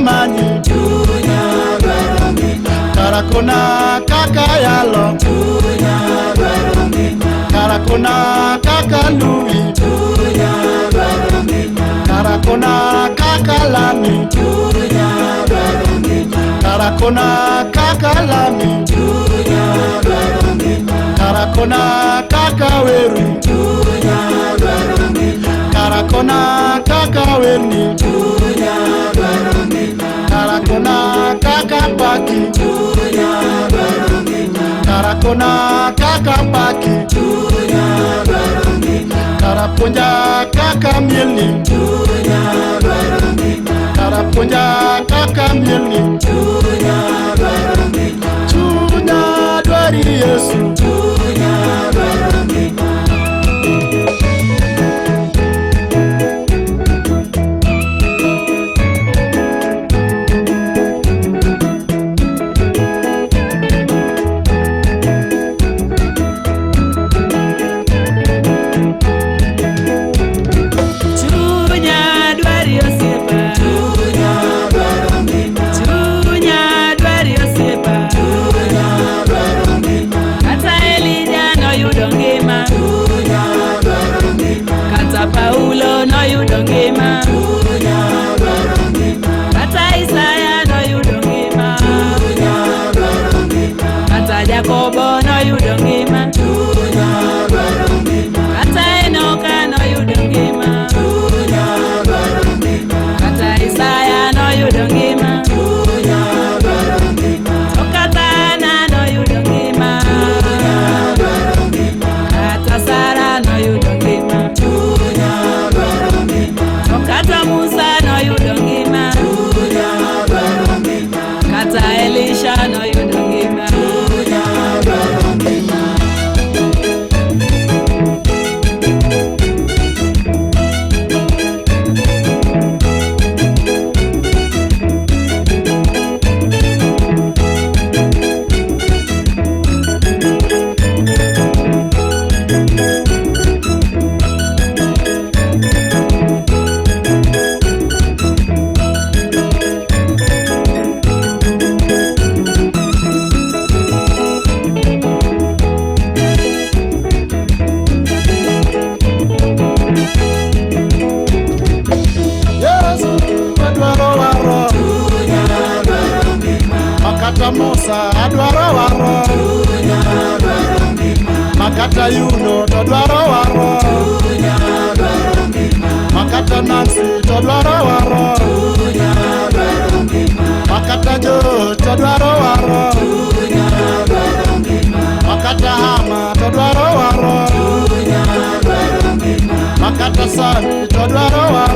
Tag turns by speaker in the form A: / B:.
A: mani karakona kaka yalo karakona kaka lui karakona kaka lami karakona kaka lami karakona kaka weru karakona kaka weni karakona kaka paki karakona kaka paki karaponja kaka mieli karaponja kaka mieli chunya dwari Yesu Paulo no you don't give ma Kata Isaiah no you don't give ma Kata Jacobo no you don't give ma Kata Enoka no you don't give ma Kata Isaiah no you don't give ma Kata Ana no you don't give ma Kata Sarah no you don't give ma Kata Musa no you don't give ma Kata Elisha no you don't give ma Musa adwaro waro Makata Yuno to dwaro waro Makata Nancy to dwaro waro Makata Jo to dwaro waro Makata Hama to dwaro waro Makata Sami to dwaro waro